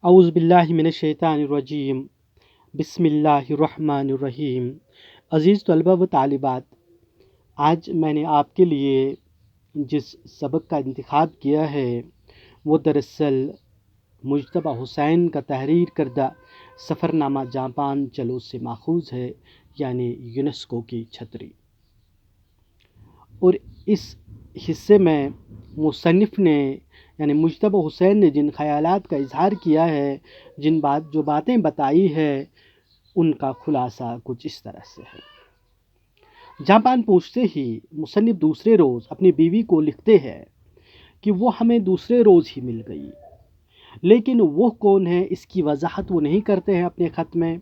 اعوذ باللہ من الشیطان الرجیم بسم اللہ الرحمن الرحیم۔ عزیز طلبہ و طالبات، آج میں نے آپ کے لیے جس سبق کا انتخاب کیا ہے وہ دراصل مجتبیٰ حسین کا تحریر کردہ سفر نامہ جاپان چلو سے ماخوذ ہے، یعنی یونیسکو کی چھتری۔ اور اس حصے میں مصنف نے یعنی مجتبیٰ حسین نے جن خیالات کا اظہار کیا ہے، جو باتیں بتائی ہے، ان کا خلاصہ کچھ اس طرح سے ہے۔ جاپان پہنچتے ہی مصنف دوسرے روز اپنی بیوی کو لکھتے ہیں کہ وہ ہمیں دوسرے روز ہی مل گئی، لیکن وہ کون ہے اس کی وضاحت وہ نہیں کرتے ہیں اپنے خط میں۔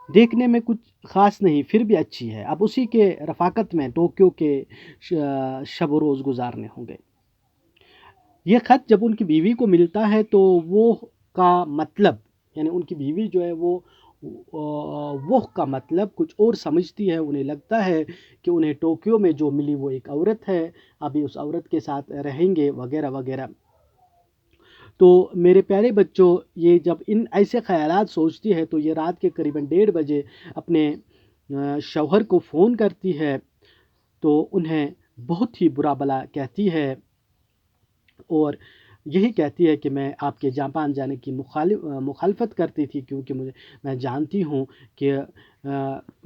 دیکھنے میں کچھ خاص نہیں، پھر بھی اچھی ہے، اب اسی کے رفاقت میں ٹوکیو کے شب و روز گزارنے ہوں گے۔ یہ خط جب ان کی بیوی کو ملتا ہے تو وہ کا مطلب یعنی ان کی بیوی جو ہے وہ کا مطلب کچھ اور سمجھتی ہے۔ انہیں لگتا ہے کہ انہیں ٹوکیو میں جو ملی وہ ایک عورت ہے، ابھی اس عورت کے ساتھ رہیں گے وغیرہ وغیرہ۔ تو میرے پیارے بچوں، یہ جب ان ایسے خیالات سوچتی ہے تو یہ رات کے قریباً 1:30 بجے اپنے شوہر کو فون کرتی ہے، تو انہیں بہت ہی برا بھلا کہتی ہے اور یہی کہتی ہے کہ میں آپ کے جاپان جانے کی مخالفت کرتی تھی، کیونکہ میں جانتی ہوں کہ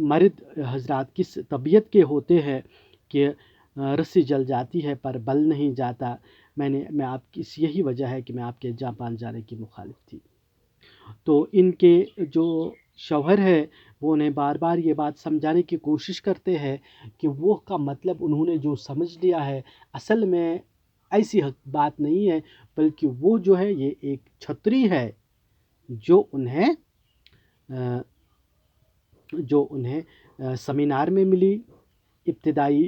مرد حضرات کس طبیعت کے ہوتے ہیں کہ رسی جل جاتی ہے پر بل نہیں جاتا۔ میں آپ کی یہی وجہ ہے کہ میں آپ کے جاپان جانے کی مخالف تھی۔ تو ان کے جو شوہر ہے وہ انہیں بار بار یہ بات سمجھانے کی کوشش کرتے ہیں کہ وہ کا مطلب انہوں نے جو سمجھ لیا ہے اصل میں ایسی بات نہیں ہے، بلکہ وہ جو ہے یہ ایک چھتری ہے جو انہیں سیمینار میں ملی۔ ابتدائی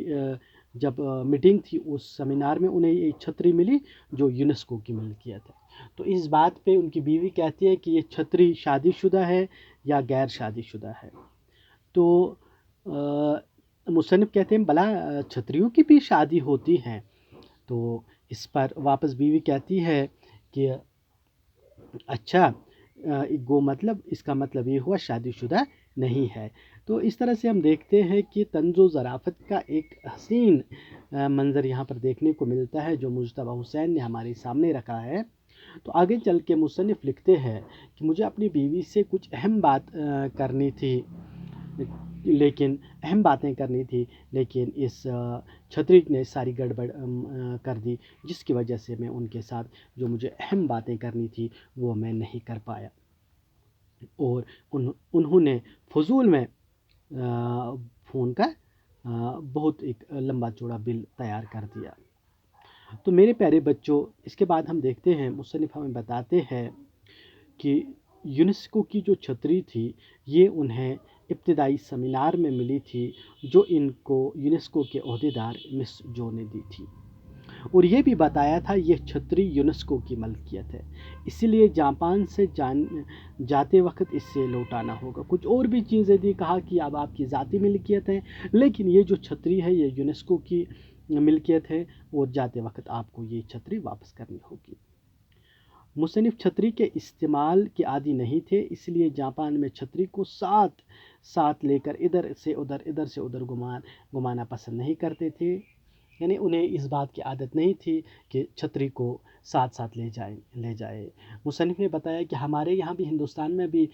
جب میٹنگ تھی اس سیمینار میں انہیں یہ چھتری ملی جو یونیسکو کی ملکیت ہے۔ تو اس بات پہ ان کی بیوی کہتی ہے کہ یہ چھتری شادی شدہ ہے یا غیر شادی شدہ ہے۔ تو مصنف کہتے ہیں بلا چھتریوں کی بھی شادی ہوتی ہیں۔ تو اس پر واپس بیوی کہتی ہے کہ اچھا مطلب اس کا مطلب یہ ہوا شادی شدہ نہیں ہے۔ تو اس طرح سے ہم دیکھتے ہیں کہ طنز و ظرافت کا ایک حسین منظر یہاں پر دیکھنے کو ملتا ہے جو مجتبیٰ حسین نے ہمارے سامنے رکھا ہے۔ تو آگے چل کے مصنف لکھتے ہیں کہ مجھے اپنی بیوی سے کچھ اہم باتیں کرنی تھی، لیکن اس چھتری نے ساری گڑبڑ کر دی، جس کی وجہ سے میں ان کے ساتھ جو مجھے اہم باتیں کرنی تھی وہ میں نہیں کر پایا، اور انہوں نے فضول میں فون کا بہت ایک لمبا چوڑا بل تیار کر دیا۔ تو میرے پیارے بچوں، اس کے بعد ہم دیکھتے ہیں مصنف ہمیں بتاتے ہیں کہ یونیسکو کی جو چھتری تھی یہ انہیں ابتدائی سیمینار میں ملی تھی جو ان کو یونیسکو کے عہدیدار مس جو نے دی تھی، اور یہ بھی بتایا تھا یہ چھتری یونیسکو کی ملکیت ہے، اسی لیے جاپان سے جاتے وقت اس سے لوٹانا ہوگا۔ کچھ اور بھی چیزیں دی، کہا کہ اب آپ کی ذاتی ملکیت ہے، لیکن یہ جو چھتری ہے یہ یونیسکو کی ملکیت ہے اور جاتے وقت آپ کو یہ چھتری واپس کرنی ہوگی۔ مصنف چھتری کے استعمال کے عادی نہیں تھے، اس لیے جاپان میں چھتری کو ساتھ لے کر ادھر سے ادھر گھمانا پسند نہیں کرتے تھے، یعنی انہیں اس بات کی عادت نہیں تھی کہ چھتری کو ساتھ لے جائے۔ مصنف نے بتایا کہ ہمارے یہاں بھی ہندوستان میں بھی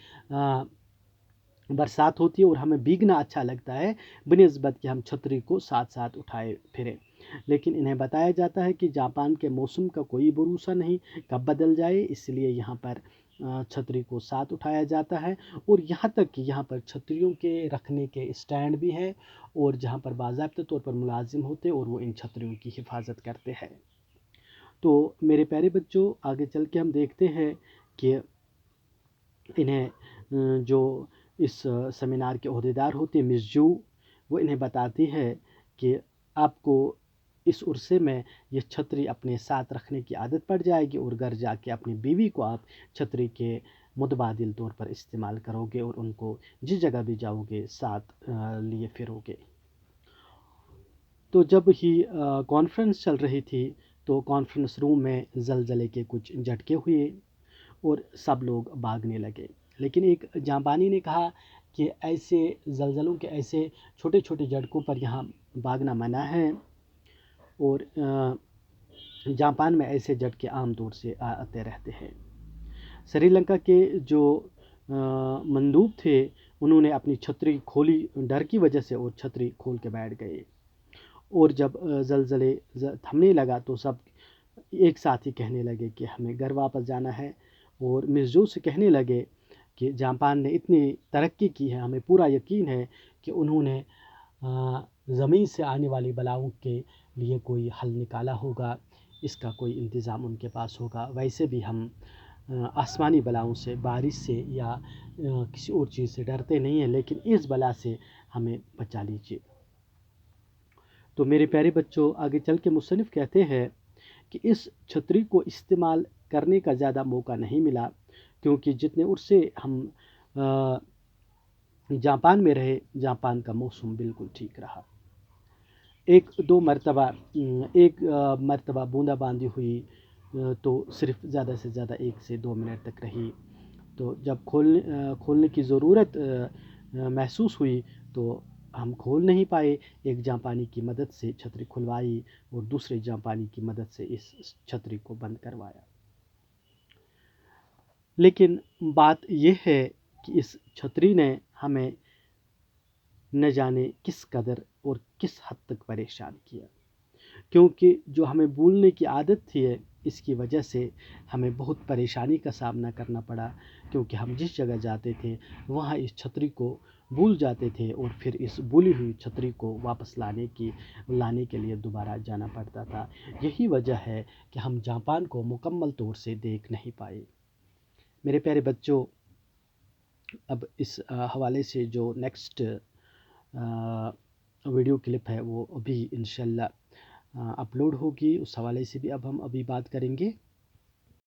برسات ہوتی ہے اور ہمیں بھیگنا اچھا لگتا ہے بنسبت کہ ہم چھتری کو ساتھ اٹھائے پھریں، لیکن انہیں بتایا جاتا ہے کہ جاپان کے موسم کا کوئی بھروسہ نہیں، کب بدل جائے، اس لیے یہاں پر چھتری کو ساتھ اٹھایا جاتا ہے، اور یہاں تک کہ یہاں پر چھتریوں کے رکھنے کے اسٹینڈ بھی ہے اور جہاں پر باضابطہ طور پر ملازم ہوتے اور وہ ان چھتریوں کی حفاظت کرتے ہیں۔ تو میرے پیارے بچوں، آگے چل کے ہم دیکھتے ہیں کہ انہیں جو اس سیمینار کے عہدیدار ہوتے ہیں مس جو، وہ انہیں بتاتی ہے کہ آپ کو اس عرصے میں یہ چھتری اپنے ساتھ رکھنے کی عادت پڑ جائے گی، اور گھر جا کے اپنی بیوی کو آپ چھتری کے متبادل طور پر استعمال کرو گے اور ان کو جس جگہ بھی جاؤ گے ساتھ لیے پھرو گے۔ تو جب ہی کانفرنس چل رہی تھی تو کانفرنس روم میں زلزلے کے کچھ جھٹکے ہوئے اور سب لوگ بھاگنے لگے۔ لیکن ایک جاپانی نے کہا کہ ایسے زلزلوں کے ایسے چھوٹے چھوٹے جھٹکوں پر یہاں بھاگنا منع ہے، اور جاپان میں ایسے جھٹکے عام طور سے آتے رہتے ہیں۔ سری لنکا کے جو مندوب تھے انہوں نے اپنی چھتری کھولی ڈر کی وجہ سے، اور چھتری کھول کے بیٹھ گئے، اور جب زلزلے تھمنے لگا تو سب ایک ساتھ ہی کہنے لگے کہ ہمیں گھر واپس جانا ہے، اور مل جل سے کہنے لگے کہ جاپان نے اتنی ترقی کی ہے، ہمیں پورا یقین ہے کہ انہوں نے زمین سے آنے والی بلاؤں کے لیے کوئی حل نکالا ہوگا، اس کا کوئی انتظام ان کے پاس ہوگا۔ ویسے بھی ہم آسمانی بلاؤں سے، بارش سے یا کسی اور چیز سے ڈرتے نہیں ہیں، لیکن اس بلا سے ہمیں بچا لیجیے۔ تو میرے پیارے بچوں، آگے چل کے مصنف کہتے ہیں کہ اس چھتری کو استعمال کرنے کا زیادہ موقع نہیں ملا، کیونکہ جتنے عرصے ہم جاپان میں رہے، جاپان کا موسم بالکل ٹھیک رہا۔ ایک مرتبہ بوندا باندی ہوئی تو صرف زیادہ سے زیادہ 1 سے 2 منٹ تک رہی، تو جب کھولنے کی ضرورت محسوس ہوئی تو ہم کھول نہیں پائے۔ ایک جاپانی کی مدد سے چھتری کھلوائی، اور دوسرے جاپانی کی مدد سے اس چھتری کو بند کروایا۔ لیکن بات یہ ہے کہ اس چھتری نے ہمیں نہ جانے کس قدر اور کس حد تک پریشان کیا، کیونکہ جو ہمیں بھولنے کی عادت تھی اس کی وجہ سے ہمیں بہت پریشانی کا سامنا کرنا پڑا، کیونکہ ہم جس جگہ جاتے تھے وہاں اس چھتری کو بھول جاتے تھے، اور پھر اس بھولی ہوئی چھتری کو واپس لانے کے لیے دوبارہ جانا پڑتا تھا۔ یہی وجہ ہے کہ ہم جاپان کو مکمل طور سے دیکھ نہیں پائے۔ میرے پیارے بچوں، اب اس حوالے سے جو نیکسٹ ویڈیو کلپ ہے وہ ابھی انشاءاللہ اپلوڈ ہوگی، اس حوالے سے بھی اب ہم بات کریں گے۔